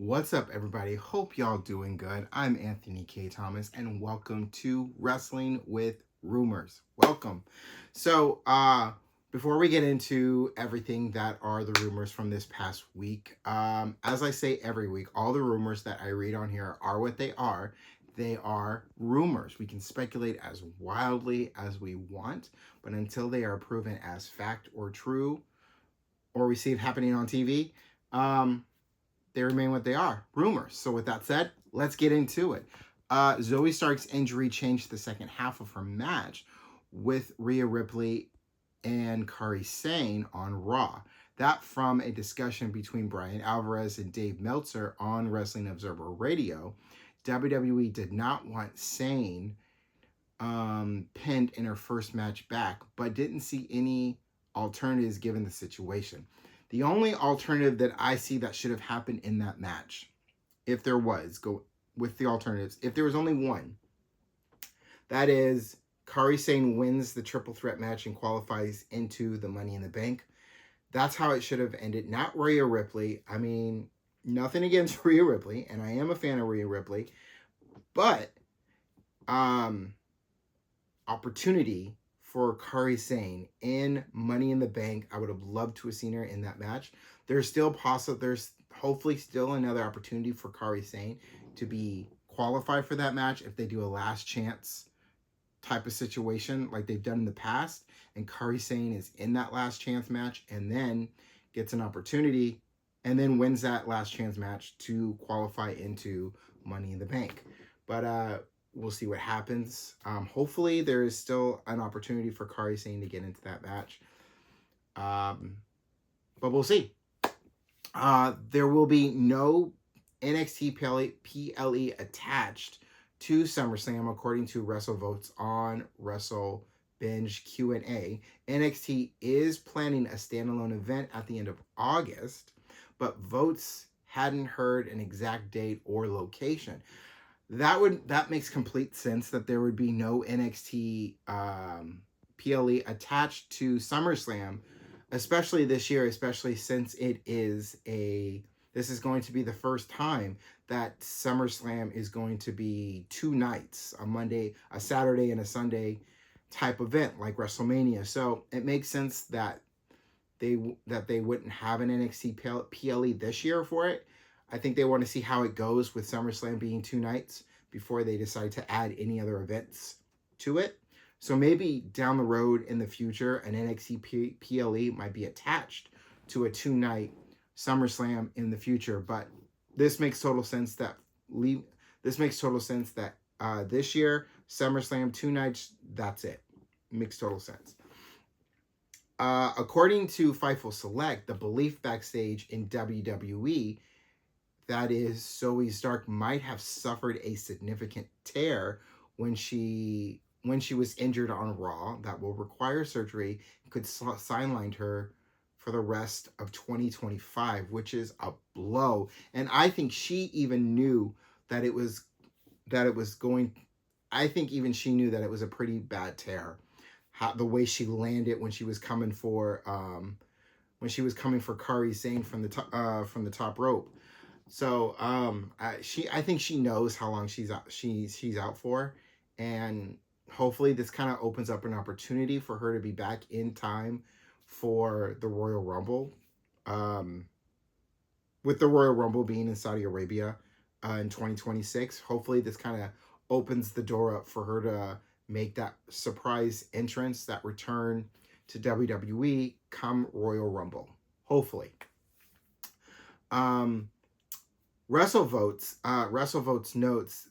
What's up, everybody? Hope y'all doing good. I'm Anthony K. Thomas, and welcome to Wrestling with Rumors. Welcome. Before we get into everything that are the rumors from this past week, as I say every week, all the rumors that I read on here are what they are. They are rumors. We can speculate as wildly as we want, but until they are proven as fact or true, or we see it happening on TV, they remain what they are, rumors. So with that said, let's get into it. Zoe Stark's injury changed the second half of her match with Rhea Ripley and Kairi Sane on Raw. That from a discussion between Brian Alvarez and Dave Meltzer on Wrestling Observer Radio. WWE did not want Sane pinned in her first match back, but didn't see any alternatives given the situation. The only alternative that I see that should have happened in that match, if there was, go with the alternatives, if there was only one, that is Kairi Sane wins the triple threat match and qualifies into the Money in the Bank. That's how it should have ended. Not Rhea Ripley. I mean, nothing against Rhea Ripley, and I am a fan of Rhea Ripley, but opportunity for Kairi Sane in Money in the Bank. I would have loved to have seen her in that match. There's hopefully still another opportunity for Kairi Sane to be qualified for that match if they do a last chance type of situation like they've done in the past, and Kairi Sane is in that last chance match and then gets an opportunity and then wins that last chance match to qualify into Money in the Bank. But we'll see what happens. Hopefully there is still an opportunity for Kairi Sane to get into that match. But we'll see. There will be no NXT PLE attached to SummerSlam, according to WrestleVotes on Wrestle Binge Q&A. NXT is planning a standalone event at the end of August, but Votes hadn't heard an exact date or location. That makes complete sense that there would be no NXT PLE attached to SummerSlam, especially this year, especially since this is going to be the first time that SummerSlam is going to be two nights, a Saturday and a Sunday type event like WrestleMania. So it makes sense that they wouldn't have an NXT PLE this year for it. I think they want to see how it goes with SummerSlam being two nights before they decide to add any other events to it. So maybe down the road in the future, an NXT PLE might be attached to a two-night SummerSlam in the future. But this makes total sense that this year, SummerSlam, two nights, that's it. Makes total sense. According to Fightful Select, the belief backstage in WWE, that is, Zoe Stark might have suffered a significant tear when she was injured on Raw that will require surgery and could sideline her for the rest of 2025, which is a blow. And I think she even knew that it was going. I think even she knew that it was a pretty bad tear. The way she landed when she was coming for Kairi Sane from the top rope. So I think she knows how long she's out for, and hopefully this kind of opens up an opportunity for her to be back in time for the Royal Rumble. With the Royal Rumble being in Saudi Arabia in 2026, hopefully this kind of opens the door up for her to make that surprise entrance, that return to WWE come Royal Rumble. Hopefully. WrestleVotes notes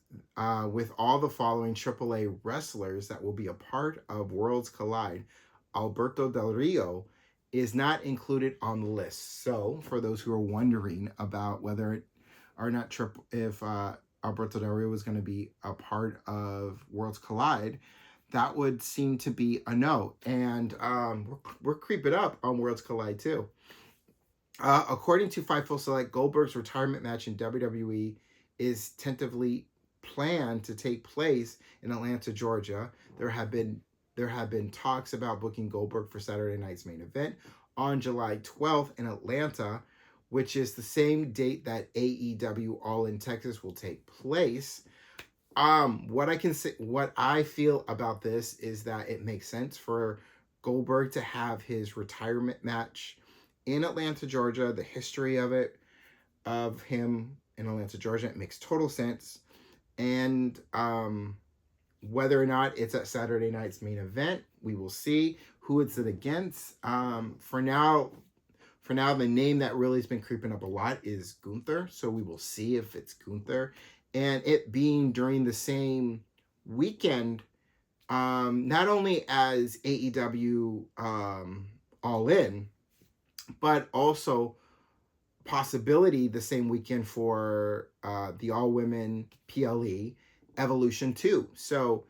with all the following AAA wrestlers that will be a part of Worlds Collide, Alberto Del Rio is not included on the list. So, for those who are wondering about whether or not Alberto Del Rio was going to be a part of Worlds Collide, that would seem to be a no. And we're creeping up on Worlds Collide too. According to Fightful Select, Goldberg's retirement match in WWE is tentatively planned to take place in Atlanta, Georgia. There have been talks about booking Goldberg for Saturday night's main event on July 12th in Atlanta, which is the same date that AEW All in Texas will take place. What I can say, what I feel about this is that it makes sense for Goldberg to have his retirement match in Atlanta, Georgia. The history of it, of him in Atlanta, Georgia, it makes total sense. And whether or not it's at Saturday night's main event, we will see who it's against. For now, the name that really has been creeping up a lot is Gunther. So we will see if it's Gunther. And it being during the same weekend, not only as AEW All In, but also possibility the same weekend for the All Women PLE Evolution 2. So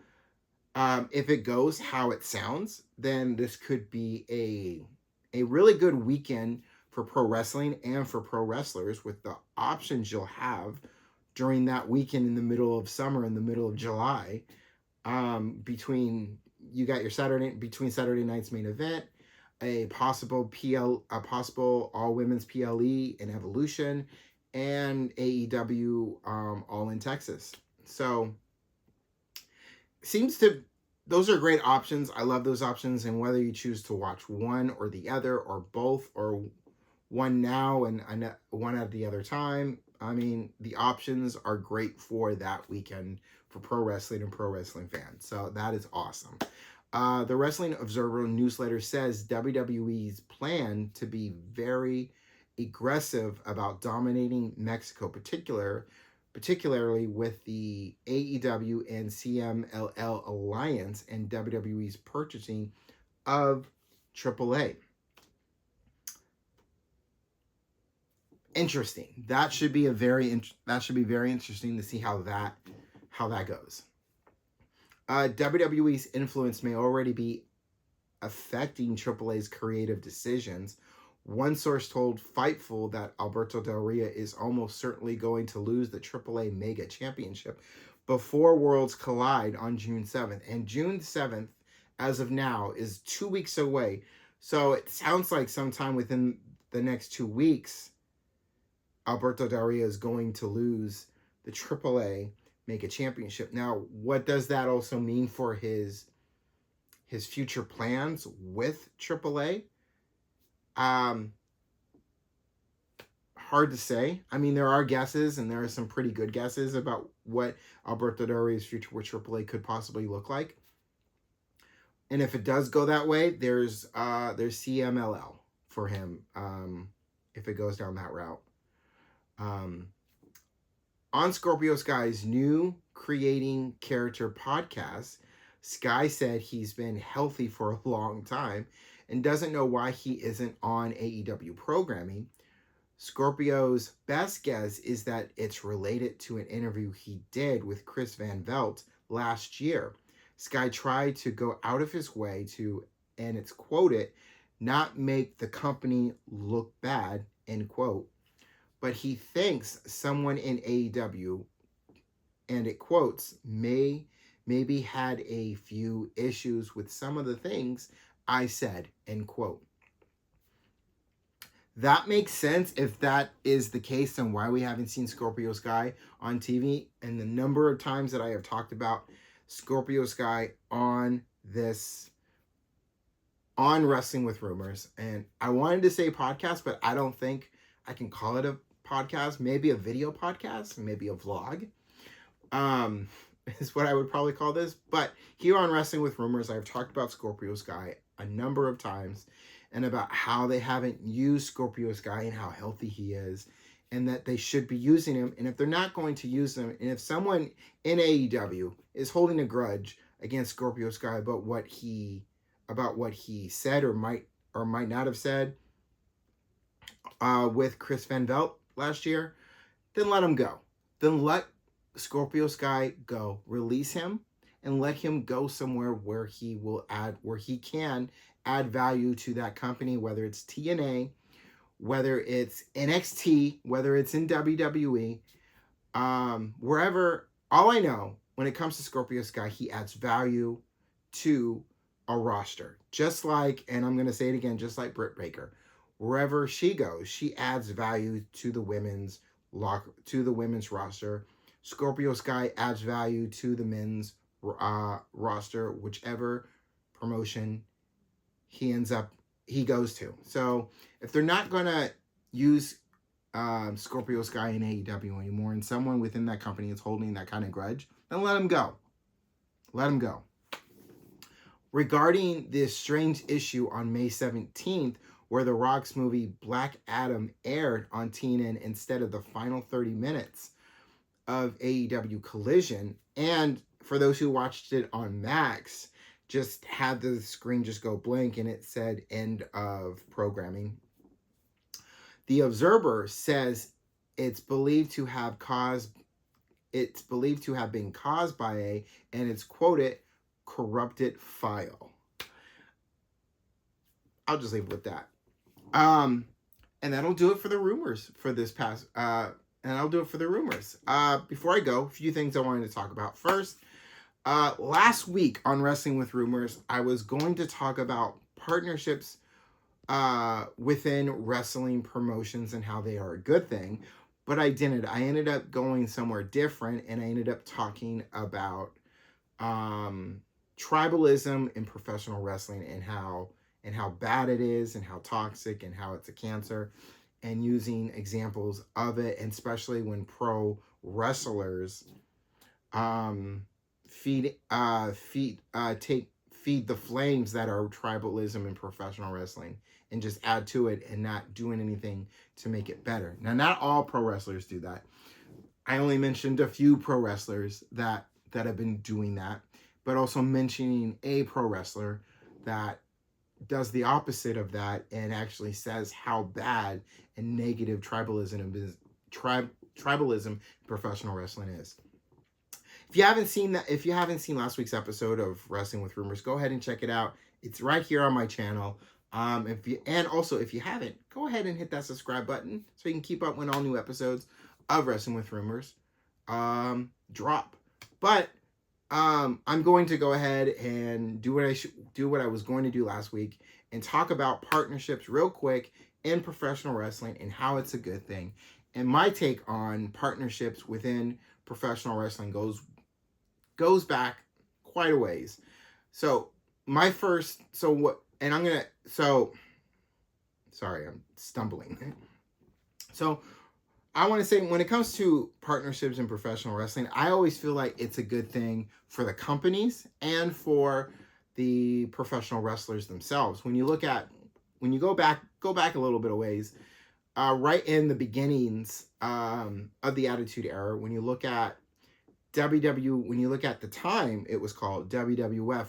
if it goes how it sounds, then this could be a really good weekend for pro wrestling and for pro wrestlers, with the options you'll have during that weekend in the middle of summer, in the middle of July, between you got your Saturday night's main event, a possible all women's PLE and Evolution, and AEW All in Texas. So those are great options. I love those options, and whether you choose to watch one or the other or both, or one now and one at the other time, I mean, the options are great for that weekend for pro wrestling and pro wrestling fans. So that is awesome. The Wrestling Observer newsletter says WWE's plan to be very aggressive about dominating Mexico, particularly with the AEW and CMLL alliance and WWE's purchasing of AAA. Interesting. That should be very interesting to see how that goes. WWE's influence may already be affecting AAA's creative decisions. One source told Fightful that Alberto Del Rio is almost certainly going to lose the AAA Mega Championship before Worlds collide on June 7th. And June 7th, as of now, is 2 weeks away. So it sounds like sometime within the next 2 weeks, Alberto Del Rio is going to lose the AAA Mega Championship. Now, what does that also mean for his future plans with AAA? Hard to say. I mean, there are guesses, and there are some pretty good guesses about what Alberto Del Rio's future with AAA could possibly look like. And if it does go that way, there's CMLL for him, if it goes down that route. On Scorpio Sky's new Creating Character podcast, Sky said he's been healthy for a long time and doesn't know why he isn't on AEW programming. Scorpio's best guess is that it's related to an interview he did with Chris Van Velt last year. Sky tried to go out of his way to, and it's quoted, not make the company look bad, end quote. But he thinks someone in AEW, and it quotes, maybe had a few issues with some of the things I said, end quote. That makes sense if that is the case, and why we haven't seen Scorpio Sky on TV, and the number of times that I have talked about Scorpio Sky on Wrestling with Rumors. And I wanted to say podcast, but I don't think I can call it a podcast. Maybe a video podcast, maybe a vlog, is what I would probably call this. But here on Wrestling with Rumors, I've talked about Scorpio Sky a number of times, and about how they haven't used Scorpio Sky and how healthy he is, and that they should be using him. And if they're not going to use him, and if someone in AEW is holding a grudge against Scorpio Sky about what he said or might not have said with Chris Van Velt last year, then let him go. Then let Scorpio Sky go. Release him and let him go somewhere where he can add value to that company, whether it's TNA, whether it's NXT, whether it's in WWE, wherever. All I know when it comes to Scorpio Sky, he adds value to a roster. Just like, and I'm going to say it again, just like Britt Baker. wherever she goes, she adds value to the women's roster. Scorpio Sky adds value to the men's roster, whichever promotion he goes to. So if they're not gonna use Scorpio Sky in AEW anymore, and someone within that company is holding that kind of grudge, then let him go. Let him go. Regarding this strange issue on May 17th, where The Rock's movie Black Adam aired on TNN instead of the final 30 minutes of AEW Collision, and for those who watched it on Max, just had the screen just go blank and it said end of programming. The Observer says it's believed to have been caused by and it's quoted, corrupted file. I'll just leave it with that. And that'll do it for the rumors for this past, and I'll do it for the rumors. Before I go, a few things I wanted to talk about. First, last week on Wrestling with Rumors, I was going to talk about partnerships within wrestling promotions and how they are a good thing, but I didn't. I ended up going somewhere different, and I ended up talking about tribalism in professional wrestling and how bad it is and how toxic and how it's a cancer, and using examples of it, and especially when pro wrestlers feed the flames that are tribalism in professional wrestling and just add to it and not doing anything to make it better. Now, not all pro wrestlers do that. I only mentioned a few pro wrestlers that have been doing that, but also mentioning a pro wrestler that does the opposite of that and actually says how bad and negative tribalism in professional wrestling is. If you haven't seen last week's episode of Wrestling with Rumors, go ahead and check it out. It's right here on my channel. If you haven't, go ahead and hit that subscribe button so you can keep up when all new episodes of Wrestling with Rumors drop. But I'm going to go ahead and do what I was going to do last week and talk about partnerships real quick in professional wrestling and how it's a good thing. And my take on partnerships within professional wrestling goes back quite a ways. Sorry, I'm stumbling. So I want to say, when it comes to partnerships in professional wrestling, I always feel like it's a good thing for the companies and for the professional wrestlers themselves. When you go back a little bit of ways, right in the beginnings of the Attitude Era, when you look at the time it was called WWF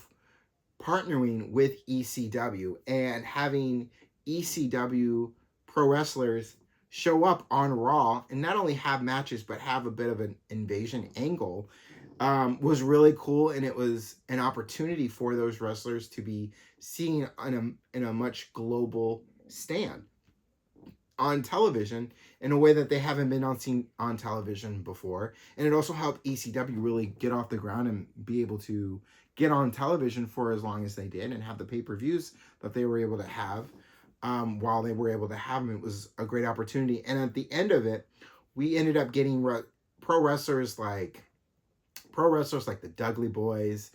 partnering with ECW and having ECW pro wrestlers show up on Raw and not only have matches but have a bit of an invasion angle, was really cool, and it was an opportunity for those wrestlers to be seen in a much global stand on television in a way that they haven't been seen on television before. And it also helped ECW really get off the ground and be able to get on television for as long as they did and have the pay-per-views that they were able to have. While they were able to have them, it was a great opportunity. And at the end of it, we ended up getting pro wrestlers like the Dudley Boys,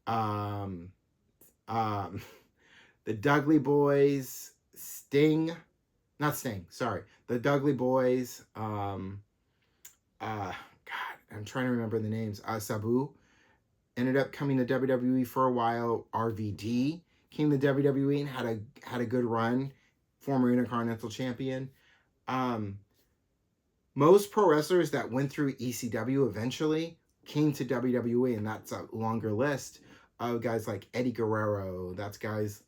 the Dudley Boys, the Dudley Boys, God, I'm trying to remember the names. Sabu ended up coming to WWE for a while. RVD came to WWE and had a good run, former Intercontinental Champion. Most pro wrestlers that went through ECW eventually came to WWE, and that's a longer list of guys like Eddie Guerrero. That's guys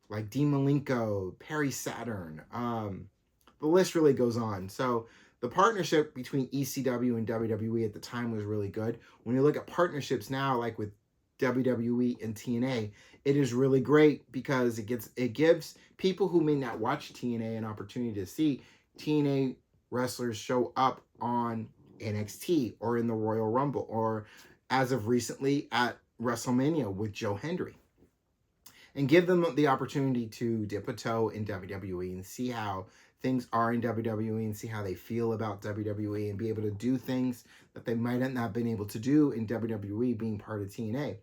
like Dean Malenko, Perry Saturn. The list really goes on. So the partnership between ECW and WWE at the time was really good. When you look at partnerships now, like with WWE and TNA, it is really great because it gives people who may not watch TNA an opportunity to see TNA wrestlers show up on NXT or in the Royal Rumble, or as of recently at WrestleMania with Joe Hendry. and give them the opportunity to dip a toe in WWE and see how things are in WWE and see how they feel about WWE and be able to do things that they might not have been able to do in WWE being part of TNA.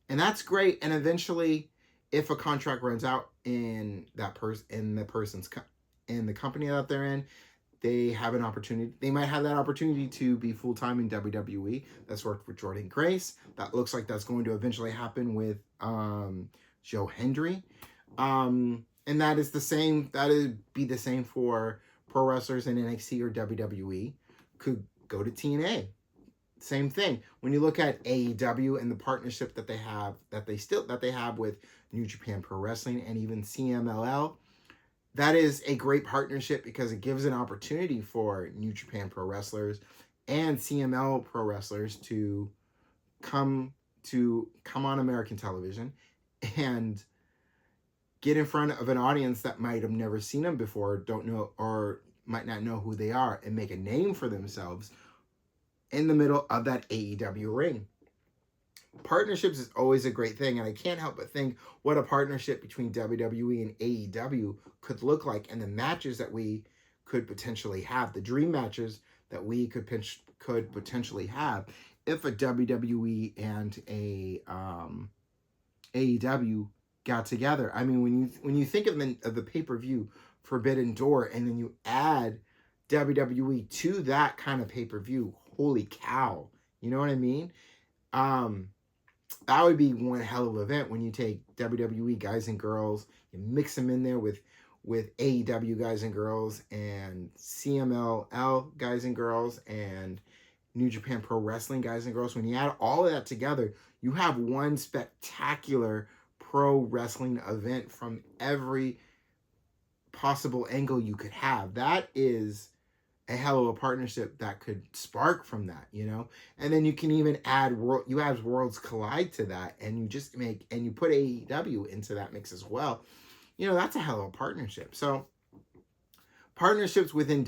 And that's great. And eventually, if a contract runs out in that person in the person's in the company that they're in, they have an opportunity. They might have that opportunity to be full time in WWE. That's worked with Jordan Grace. That looks like that's going to eventually happen with Joe Hendry. And that is the same. That would be the same for pro wrestlers in NXT or WWE. Could go to TNA. Same thing. When you look at AEW and the partnership that they have, that they have with New Japan Pro Wrestling and even CMLL, that is a great partnership because it gives an opportunity for New Japan Pro wrestlers and CML Pro wrestlers to come on American television and get in front of an audience that might have never seen them before, don't know, or might not know who they are, and make a name for themselves in the middle of that AEW ring. Partnerships is always a great thing, and I can't help but think what a partnership between WWE and AEW could look like, and the matches that we could potentially have, the dream matches that we could potentially have if a WWE and a AEW got together. I mean, when you think of the pay-per-view Forbidden Door, and then you add WWE to that kind of pay-per-view, holy cow, you know what I mean? That would be one hell of an event when you take WWE guys and girls and mix them in there with AEW guys and girls and CMLL guys and girls and New Japan Pro Wrestling guys and girls. When you add all of that together, you have one spectacular pro wrestling event from every possible angle you could have. That is a hell of a partnership that could spark from that, you know? And then you can even add Worlds Collide to that, and you put AEW into that mix as well. You know, that's a hell of a partnership. So partnerships within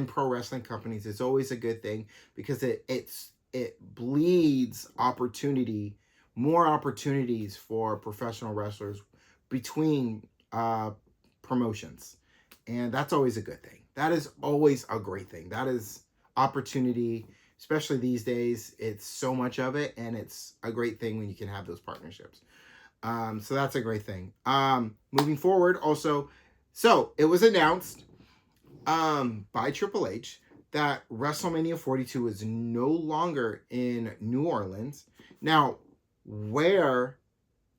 pro wrestling companies is always a good thing because it bleeds more opportunities for professional wrestlers between promotions. And that's always a good thing. That is always a great thing. That is opportunity, especially these days. It's so much of it, and it's a great thing when you can have those partnerships. So that's a great thing. Moving forward, also, so it was announced by Triple H that WrestleMania 42 is no longer in New Orleans. Now, where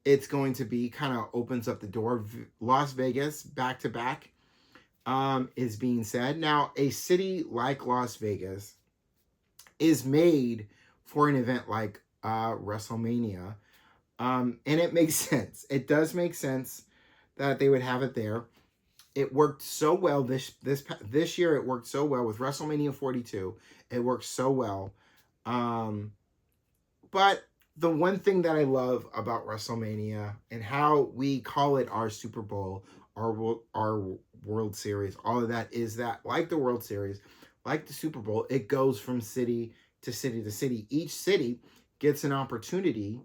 it's going to be kind of opens up the door. Las Vegas, back to back, is being said. Now, a city like Las Vegas is made for an event like WrestleMania. And it makes sense. It does make sense that they would have it there. It worked so well this year. It worked so well with WrestleMania 42. It worked so well. But the one thing that I love about WrestleMania and how we call it our Super Bowl, our World Series, all of that is that, like the World Series, like the Super Bowl, it goes from city to city to city. Each city gets an opportunity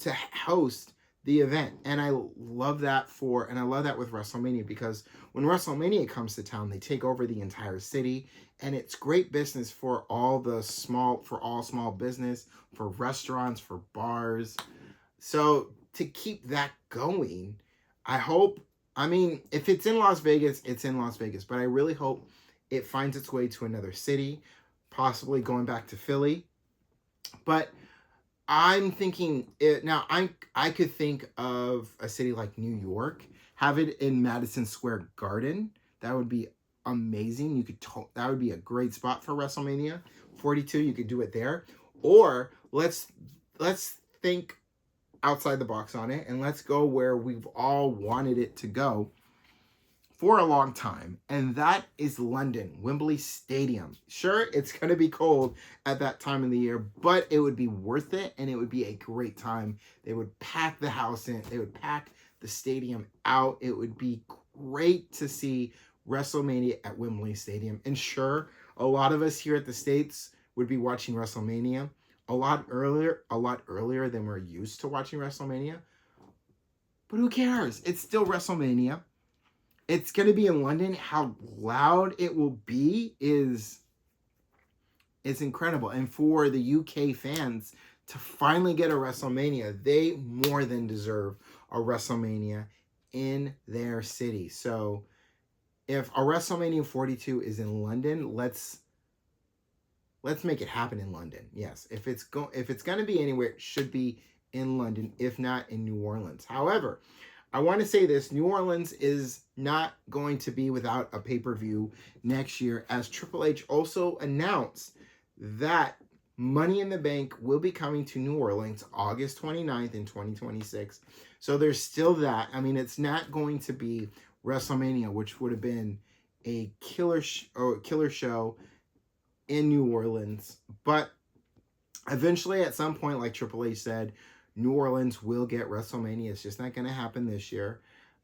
to host the event. And I love that with WrestleMania, because when WrestleMania comes to town, they take over the entire city, and it's great business for all small business, for restaurants, for bars. So to keep that going, if it's in Las Vegas, it's in Las Vegas, but I really hope it finds its way to another city, possibly going back to Philly. But I'm thinking now. I could think of a city like New York, have it in Madison Square Garden. That would be amazing. That would be a great spot for WrestleMania 42. You could do it there, or let's think outside the box on it, and let's go where we've all wanted it to go for a long time, and that is London, Wembley Stadium. Sure, it's going to be cold at that time of the year, but it would be worth it, and it would be a great time. They would pack the house in. They would pack the stadium out. It would be great to see WrestleMania at Wembley Stadium. And sure, a lot of us here at the States would be watching WrestleMania a lot earlier than we're used to watching WrestleMania. But who cares? It's still WrestleMania. It's going to be in London. How loud it will be is incredible. And for the UK fans to finally get a WrestleMania, they more than deserve a WrestleMania in their city. So if a WrestleMania 42 is in London, let's make it happen in London. Yes, if it's going to be anywhere, it should be in London, if not in New Orleans. However, I want to say this, New Orleans is not going to be without a pay-per-view next year, as Triple H also announced that Money in the Bank will be coming to New Orleans August 29th in 2026. So there's still that. I mean, it's not going to be WrestleMania, which would have been a killer show in New Orleans. But eventually, at some point, like Triple H said, New Orleans will get WrestleMania. It's just not going to happen this year.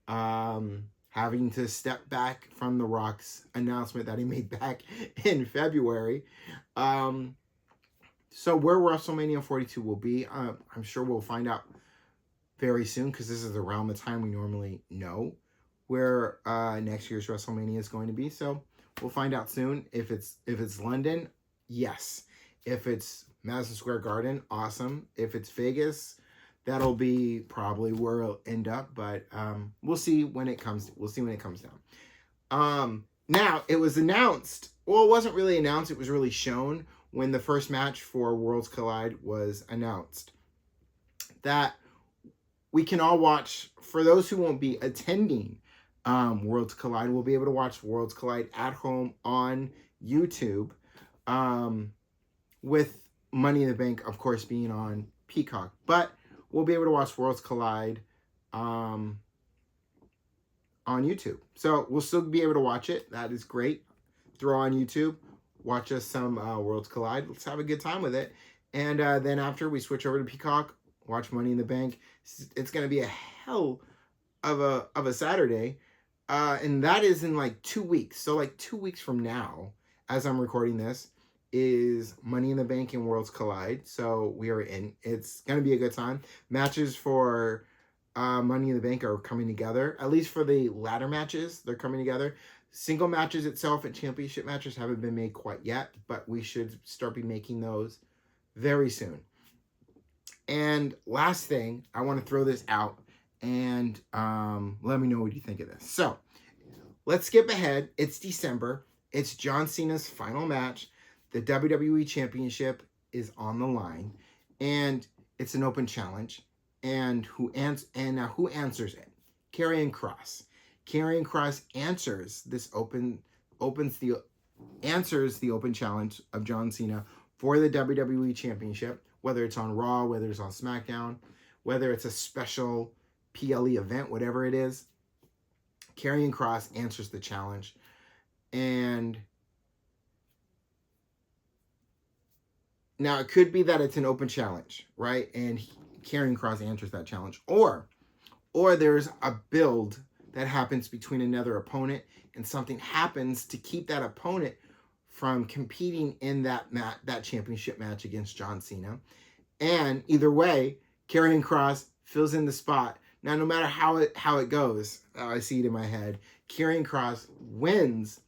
Having to step back from The Rock's announcement that he made back in February. So where WrestleMania 42 will be, I'm sure we'll find out very soon, because this is around the time we normally know where next year's WrestleMania is going to be. So we'll find out soon. If it's London, yes. If it's Madison Square Garden, awesome. If it's Vegas, that'll be probably where it'll end up. But we'll see when it comes. We'll see when it comes down. Now it was announced. Well, it wasn't really announced. It was really shown when the first match for Worlds Collide was announced, that we can all watch. For those who won't be attending Worlds Collide, we'll be able to watch Worlds Collide at home on YouTube, with Money in the Bank, of course, being on Peacock. But we'll be able to watch Worlds Collide on YouTube. So we'll still be able to watch it. That is great. Throw on YouTube, watch us some Worlds Collide. Let's have a good time with it. And then after we switch over to Peacock, watch Money in the Bank. It's going to be a hell of a Saturday. And that is in like 2 weeks. So like 2 weeks from now, as I'm recording this, is Money in the Bank and Worlds Collide. So we are in. It's going to be a good time. Matches for Money in the Bank are coming together. At least for the ladder matches, they're coming together. Single matches itself and championship matches haven't been made quite yet, but we should start be making those very soon. And last thing, I want to throw this out, and let me know what you think of this. So let's skip ahead. It's December. It's John Cena's final match. The WWE Championship is on the line, and it's an open challenge. And who answers it? Karrion Kross. Karrion Kross answers the open challenge of John Cena for the WWE Championship, whether it's on Raw, whether it's on SmackDown, whether it's a special PLE event, whatever it is. Karrion Kross answers the challenge. And now it could be that it's an open challenge, right? And Karrion Kross answers that challenge. Or there's a build that happens between another opponent, and something happens to keep that opponent from competing in that championship match against John Cena. And either way, Karrion Kross fills in the spot. Now, no matter how it goes, I see it in my head, Karrion Kross wins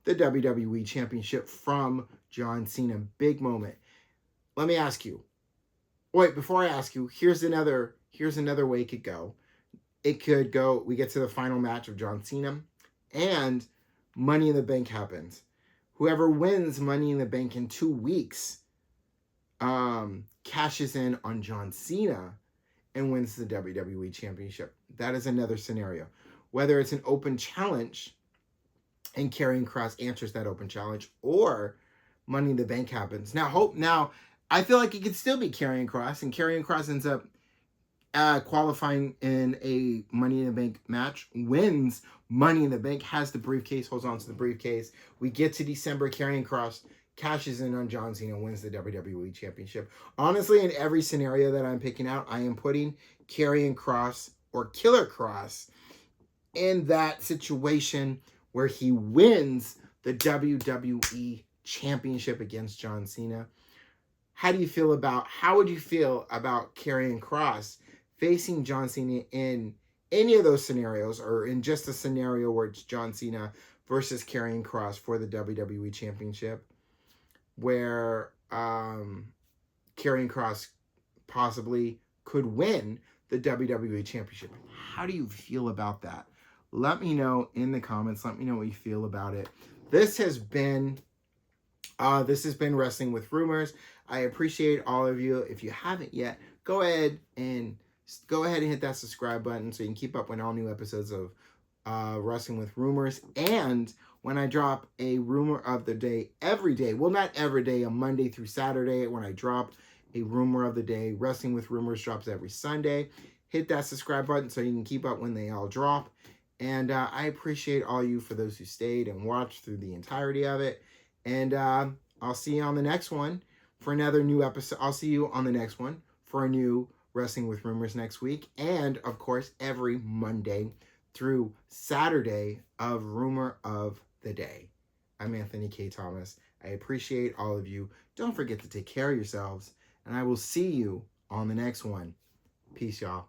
the WWE Championship from John Cena. Big moment. Let me ask you. Wait, before I ask you, here's another way it could go. It could go, we get to the final match of John Cena, and Money in the Bank happens. Whoever wins Money in the Bank in 2 weeks cashes in on John Cena and wins the WWE Championship. That is another scenario. Whether it's an open challenge and Karrion Kross answers that open challenge, or Money in the Bank happens. Now, I feel like it could still be Karrion Kross, and Karrion Kross ends up qualifying in a Money in the Bank match, wins Money in the Bank, has the briefcase, holds on to the briefcase. We get to December, Karrion Kross cashes in on John Cena, wins the WWE Championship. Honestly, in every scenario that I'm picking out, I am putting Karrion Kross or Killer Kross in that situation where he wins the WWE Championship against John Cena. How would you feel about Karrion Kross facing John Cena in any of those scenarios, or in just a scenario where it's John Cena versus Karrion Kross for the WWE Championship, where Karrion Kross possibly could win the WWE Championship. How do you feel about that? Let me know in the comments. Let me know what you feel about it. This has been Wrestling with Rumors. I appreciate all of you. If you haven't yet, go ahead and hit that subscribe button so you can keep up with all new episodes of Wrestling with Rumors. And when I drop a rumor of the day every day, well, not every day, a Monday through Saturday, when I drop a rumor of the day, Wrestling with Rumors drops every Sunday. Hit that subscribe button so you can keep up when they all drop. And I appreciate all you for those who stayed and watched through the entirety of it. And I'll see you on the next one for another new episode. I'll see you on the next one for a new Wrestling with Rumors next week. And, of course, every Monday through Saturday of Rumor of the Day. I'm Anthony K. Thomas. I appreciate all of you. Don't forget to take care of yourselves. And I will see you on the next one. Peace, y'all.